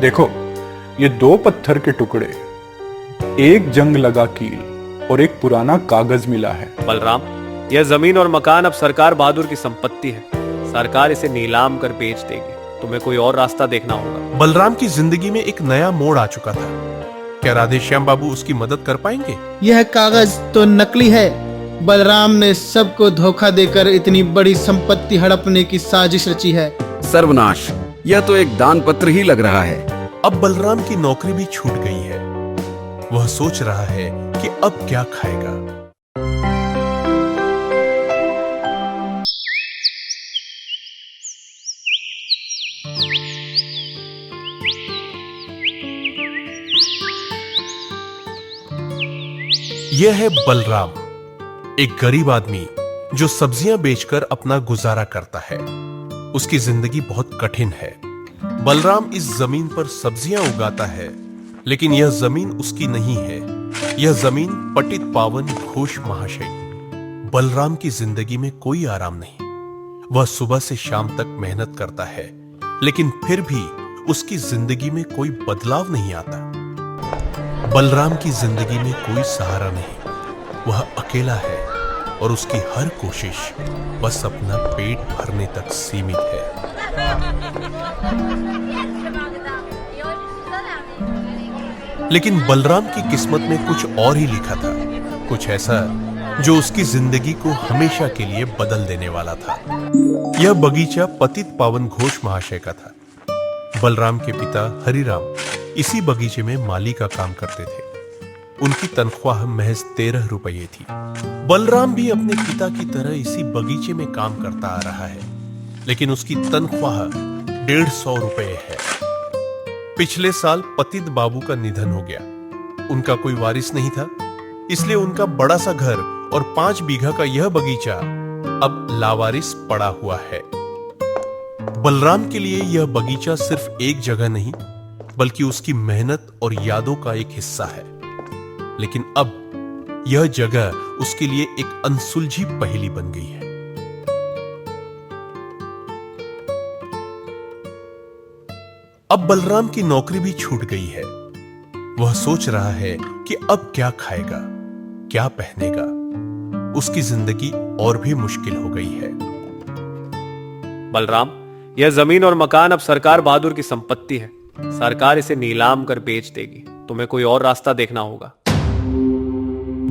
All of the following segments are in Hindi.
देखो, ये दो पत्थर के टुकड़े, एक जंग लगा कील और एक पुराना कागज मिला है। बलराम, यह जमीन और मकान अब सरकार बहादुर की संपत्ति है। सरकार इसे नीलाम कर बेच देगी। तुम्हें कोई और रास्ता देखना होगा। बलराम की जिंदगी में एक नया मोड़ आ चुका था। क्या राधेश्याम बाबू उसकी मदद कर पाएंगे? यह कागज तो नकली है। बलराम ने सबको धोखा देकर इतनी बड़ी संपत्ति हड़पने की साजिश रची है। सर्वनाश, यह तो एक दान पत्र ही लग रहा है। अब बलराम की नौकरी भी छूट गई है। वह सोच रहा है कि अब क्या खाएगा। यह है बलराम, एक गरीब आदमी जो सब्जियां बेचकर अपना गुजारा करता है। उसकी जिंदगी बहुत कठिन है। बलराम इस जमीन पर सब्जियां उगाता है, लेकिन यह जमीन उसकी नहीं है। यह जमीन पतित पावन घोष महाशय। बलराम की जिंदगी में कोई आराम नहीं। वह सुबह से शाम तक मेहनत करता है, लेकिन फिर भी उसकी जिंदगी में कोई बदलाव नहीं आता। बलराम की जिंदगी में कोई सहारा नहीं। वह अकेला है और उसकी हर कोशिश बस अपना पेट भरने तक सीमित है। लेकिन बलराम की किस्मत में कुछ और ही लिखा था, कुछ ऐसा जो उसकी जिंदगी को हमेशा के लिए बदल देने वाला था। यह बगीचा पतित पावन घोष महाशय का था। बलराम के पिता हरिराम इसी बगीचे में माली का काम करते थे। उनकी तनख्वाह महज 13 रुपये थी। बलराम भी अपने पिता की तरह इसी बगीचे में काम करता आ रहा है, लेकिन उसकी तनख्वाह 150 रुपये है। पिछले साल पतित बाबू का निधन हो गया। उनका कोई वारिस नहीं था, इसलिए उनका बड़ा सा घर और 5 बीघा का यह बगीचा अब लावारिस पड़ा हुआ है। बलराम के लिए यह बगीचा सिर्फ एक जगह नहीं, बल्कि उसकी मेहनत और यादों का एक हिस्सा है। लेकिन अब यह जगह उसके लिए एक अनसुलझी पहेली बन गई है। अब बलराम की नौकरी भी छूट गई है। वह सोच रहा है कि अब क्या खाएगा, क्या पहनेगा। उसकी जिंदगी और भी मुश्किल हो गई है। बलराम, यह जमीन और मकान अब सरकार बहादुर की संपत्ति है। सरकार इसे नीलाम कर बेच देगी। तुम्हें कोई और रास्ता देखना होगा।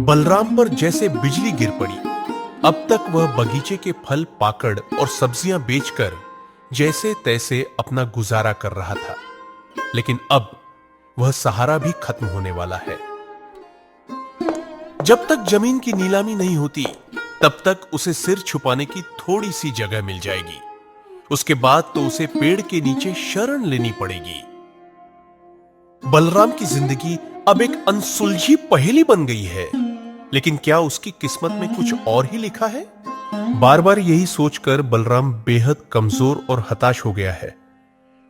बलराम पर जैसे बिजली गिर पड़ी। अब तक वह बगीचे के फल, पाकड़ और सब्जियां बेचकर जैसे तैसे अपना गुजारा कर रहा था, लेकिन अब वह सहारा भी खत्म होने वाला है। जब तक जमीन की नीलामी नहीं होती, तब तक उसे सिर छुपाने की थोड़ी सी जगह मिल जाएगी। उसके बाद तो उसे पेड़ के नीचे शरण लेनी पड़ेगी। बलराम की जिंदगी अब एक अनसुलझी पहेली बन गई है, लेकिन क्या उसकी किस्मत में कुछ और ही लिखा है? बार बार यही सोचकर बलराम बेहद कमजोर और हताश हो गया है।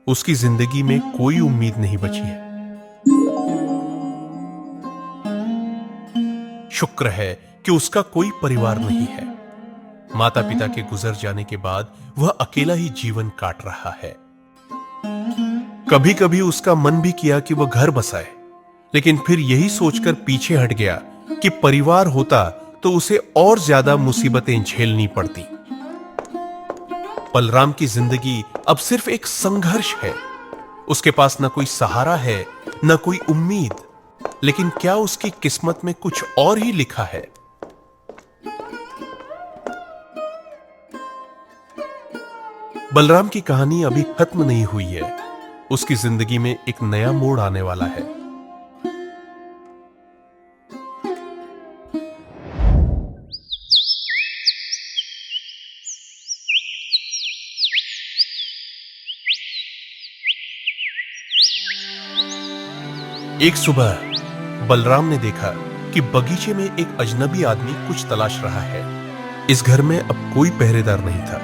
उसकी जिंदगी में कोई उम्मीद नहीं बची है। शुक्र है कि उसका कोई परिवार नहीं है। माता पिता के गुजर जाने के बाद वह अकेला ही जीवन काट रहा है। कभी कभी उसका मन भी किया कि वह घर बसाए, लेकिन फिर यही सोचकर पीछे हट गया कि परिवार होता तो उसे और ज्यादा मुसीबतें झेलनी पड़ती। बलराम की जिंदगी अब सिर्फ एक संघर्ष है। उसके पास न कोई सहारा है, न कोई उम्मीद। लेकिन क्या उसकी किस्मत में कुछ और ही लिखा है? बलराम की कहानी अभी खत्म नहीं हुई है। उसकी जिंदगी में एक नया मोड़ आने वाला है। एक सुबह बलराम ने देखा कि बगीचे में एक अजनबी आदमी कुछ तलाश रहा है। इस घर में अब कोई पहरेदार नहीं था।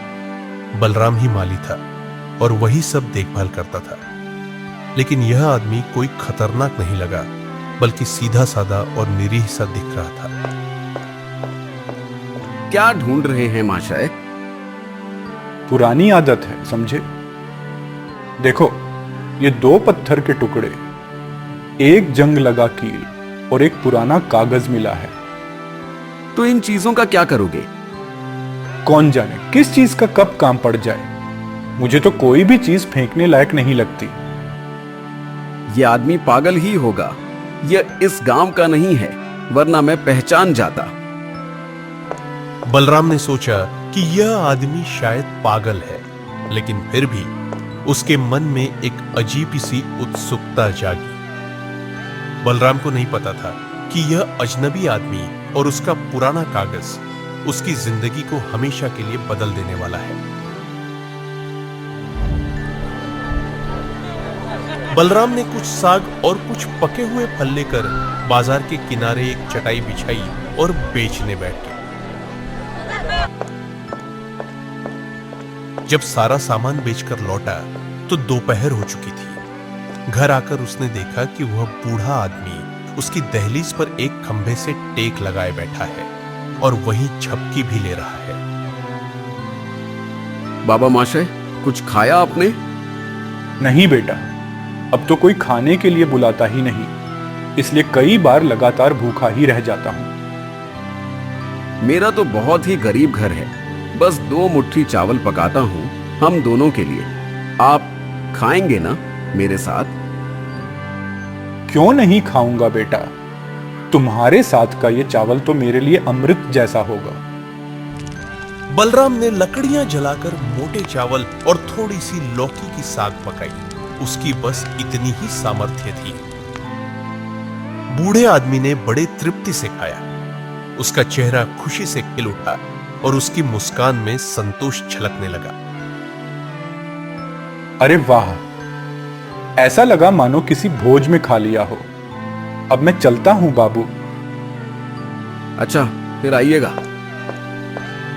बलराम ही माली था और वही सब देखभाल करता था। लेकिन यह आदमी कोई खतरनाक नहीं लगा, बल्कि सीधा साधा और निरीह सा दिख रहा था। क्या ढूंढ रहे हैं महाशय? पुरानी आदत है, समझे। देखो, ये दो पत्थर के टुकड़े, एक जंग लगा कील और एक पुराना कागज मिला है। तो इन चीजों का क्या करोगे? कौन जाने किस चीज का कब काम पड़ जाए। मुझे तो कोई भी चीज फेंकने लायक नहीं लगती। ये आदमी पागल ही होगा। यह इस गांव का नहीं है, वरना मैं पहचान जाता। बलराम ने सोचा कि यह आदमी शायद पागल है, लेकिन फिर भी उसके मन में एक अजीब सी उत्सुकता जागी। बलराम को नहीं पता था कि यह अजनबी आदमी और उसका पुराना कागज उसकी जिंदगी को हमेशा के लिए बदल देने वाला है। बलराम ने कुछ साग और कुछ पके हुए फल लेकर बाजार के किनारे एक चटाई बिछाई और बेचने बैठ गया। जब सारा सामान बेचकर लौटा तो दोपहर हो चुकी थी। घर आकर उसने देखा कि वह बूढ़ा आदमी उसकी दहलीज पर एक खंभे से टेक लगाए बैठा है और वहीं झपकी भी ले रहा है। बाबा महाशय, कुछ खाया आपने? नहीं बेटा, अब तो कोई खाने के लिए बुलाता ही नहीं, इसलिए कई बार लगातार भूखा ही रह जाता हूं। मेरा तो बहुत ही गरीब घर है, बस 2 मुट्ठी चावल पकाता हूं हम दोनों के लिए। आप खाएंगे ना मेरे साथ? क्यों नहीं खाऊंगा बेटा, तुम्हारे साथ का ये चावल तो मेरे लिए अमृत जैसा होगा। बलराम ने लकड़ियां जलाकर मोटे चावल और थोड़ी सी लौकी की साग पकाई। उसकी बस इतनी ही सामर्थ्य थी। बूढ़े आदमी ने बड़े तृप्ति से खाया। उसका चेहरा खुशी से खिल उठा और उसकी मुस्कान में संतोष झलकने लगा। अरे वाह, ऐसा लगा मानो किसी भोज में खा लिया हो। अब मैं चलता हूं बाबू। अच्छा, फिर आइएगा।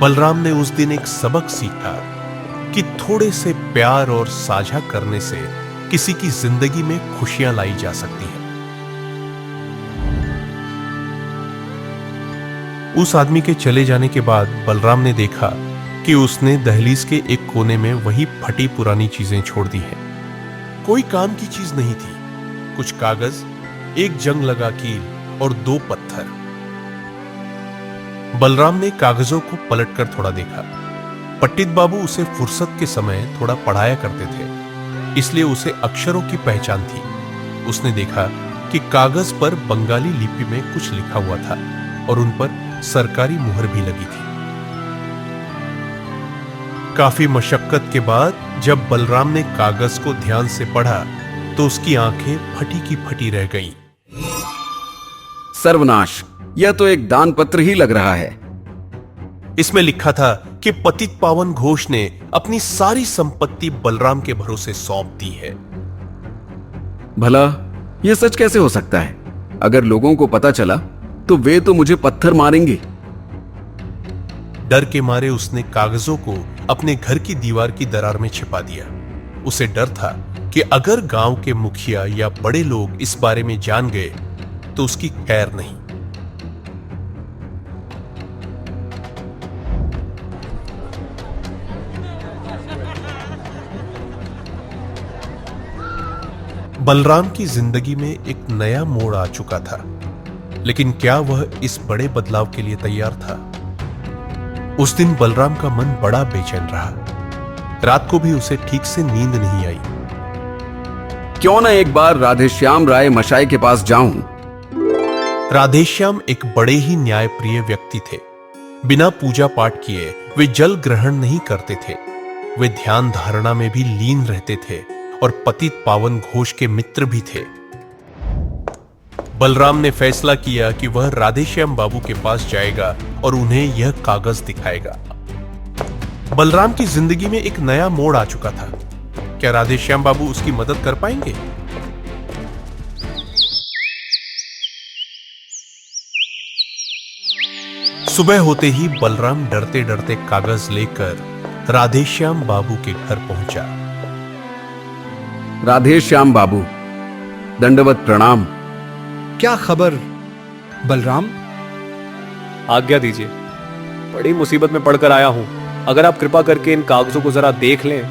बलराम ने उस दिन एक सबक सीखा कि थोड़े से प्यार और साझा करने से किसी की जिंदगी में खुशियां लाई जा सकती हैं। उस आदमी के चले जाने के बाद बलराम ने देखा कि उसने दहलीज के एक कोने में वही फटी पुरानी चीजें छोड़ दी हैं। कोई काम की चीज नहीं थी। कुछ कागज, एक जंग लगा कील और 2 पत्थर। बलराम ने कागजों को पलटकर थोड़ा देखा। पंडित बाबू उसे फुर्सत के समय थोड़ा पढ़ाया करते थे, इसलिए उसे अक्षरों की पहचान थी। उसने देखा कि कागज पर बंगाली लिपि में कुछ लिखा हुआ था और उन पर सरकारी मुहर भी लगी थी। काफी मशक्कत के बाद जब बलराम ने कागज को ध्यान से पढ़ा तो उसकी आंखें फटी की फटी रह गईं। सर्वनाश, यह तो एक दान पत्र ही लग रहा है। इसमें लिखा था कि पतित पावन घोष ने अपनी सारी संपत्ति बलराम के भरोसे सौंप दी है। भला यह सच कैसे हो सकता है? अगर लोगों को पता चला तो वे तो मुझे पत्थर मारेंगे। डर के मारे उसने कागजों को अपने घर की दीवार की दरार में छिपा दिया। उसे डर था कि अगर गांव के मुखिया या बड़े लोग इस बारे में जान गए तो उसकी खैर नहीं। बलराम की जिंदगी में एक नया मोड़ आ चुका था, लेकिन क्या वह इस बड़े बदलाव के लिए तैयार था? उस दिन बलराम का मन बड़ा बेचैन रहा। रात को भी उसे ठीक से नींद नहीं आई। क्यों ना एक बार राधेश्याम राय मशाई के पास जाऊं? राधेश्याम एक बड़े ही न्यायप्रिय व्यक्ति थे। बिना पूजा पाठ किए वे जल ग्रहण नहीं करते थे। वे ध्यान धारणा में भी लीन रहते थे और पतित पावन घोष के मित्र भी थे। बलराम ने फैसला किया कि वह राधेश्याम बाबू के पास जाएगा और उन्हें यह कागज दिखाएगा। बलराम की जिंदगी में एक नया मोड़ आ चुका था। क्या राधेश्याम बाबू उसकी मदद कर पाएंगे? सुबह होते ही बलराम डरते डरते कागज लेकर राधेश्याम बाबू के घर पहुंचा। राधेश्याम बाबू, दंडवत प्रणाम। क्या खबर बलराम? आज्ञा दीजिए, बड़ी मुसीबत में पड़कर आया हूं। अगर आप कृपा करके इन कागजों को जरा देख लें।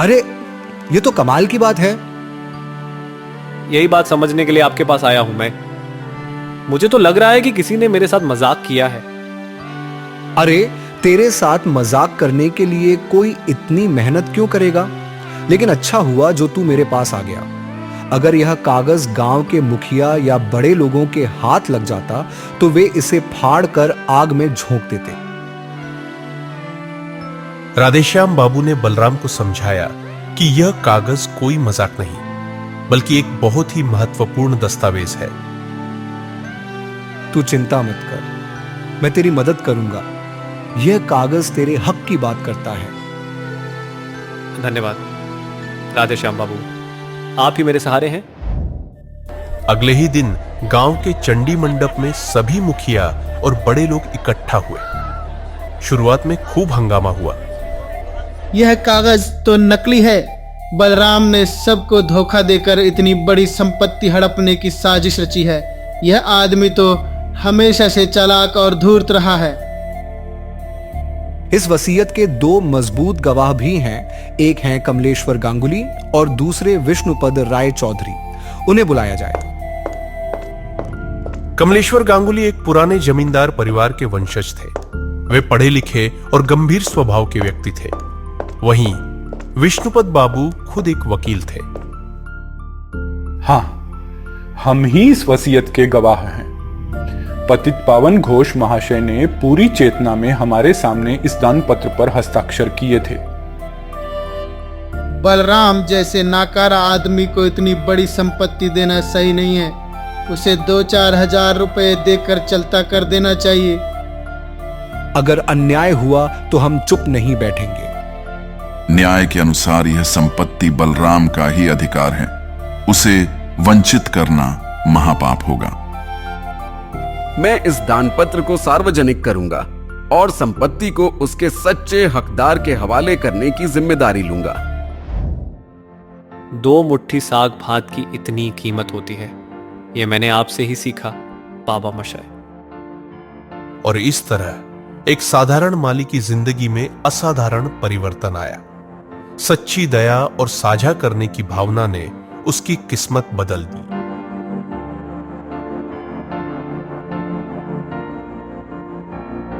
अरे ये तो कमाल की बात है। यही बात समझने के लिए आपके पास आया हूं मैं। मुझे तो लग रहा है कि किसी ने मेरे साथ मजाक किया है। अरे तेरे साथ मजाक करने के लिए कोई इतनी मेहनत क्यों करेगा? लेकिन अच्छा हुआ जो तू मेरे पास आ गया। अगर यह कागज गांव के मुखिया या बड़े लोगों के हाथ लग जाता तो वे इसे फाड़ कर आग में झोंक देते। राधेश्याम बाबू ने बलराम को समझाया कि यह कागज कोई मजाक नहीं, बल्कि एक बहुत ही महत्वपूर्ण दस्तावेज है। तू चिंता मत कर, मैं तेरी मदद करूंगा। यह कागज तेरे हक की बात करता है। धन्यवाद राधेश्याम बाबू, आप ही मेरे सहारे हैं। अगले ही दिन गांव के चंडी मंडप में सभी मुखिया और बड़े लोग इकट्ठा हुए। शुरुआत में खूब हंगामा हुआ। यह कागज तो नकली है। बलराम ने सबको धोखा देकर इतनी बड़ी संपत्ति हड़पने की साजिश रची है। यह आदमी तो हमेशा से चालाक और धूर्त रहा है। इस वसीयत के दो मजबूत गवाह भी हैं। एक हैं कमलेश्वर गांगुली और दूसरे विष्णुपद राय चौधरी। उन्हें बुलाया जाए। कमलेश्वर गांगुली एक पुराने जमींदार परिवार के वंशज थे। वे पढ़े लिखे और गंभीर स्वभाव के व्यक्ति थे। वहीं विष्णुपद बाबू खुद एक वकील थे। हाँ, हम ही इस वसीयत के गवाह हैं। पतित पावन घोष महाशय ने पूरी चेतना में हमारे सामने इस दान पत्र पर हस्ताक्षर किए थे। बलराम जैसे नाकारा आदमी को इतनी बड़ी संपत्ति देना सही नहीं है। उसे 2-4 हजार रुपए देकर चलता कर देना चाहिए। अगर अन्याय हुआ तो हम चुप नहीं बैठेंगे। न्याय के अनुसार यह संपत्ति बलराम का ही अधिकार है। उसे वंचित करना महापाप होगा। मैं इस दानपत्र को सार्वजनिक करूंगा और संपत्ति को उसके सच्चे हकदार के हवाले करने की जिम्मेदारी लूंगा। 2 मुट्ठी साग भात की इतनी कीमत होती है, यह मैंने आपसे ही सीखा बाबा मशाय। और इस तरह एक साधारण माली की जिंदगी में असाधारण परिवर्तन आया। सच्ची दया और साझा करने की भावना ने उसकी किस्मत बदल दी।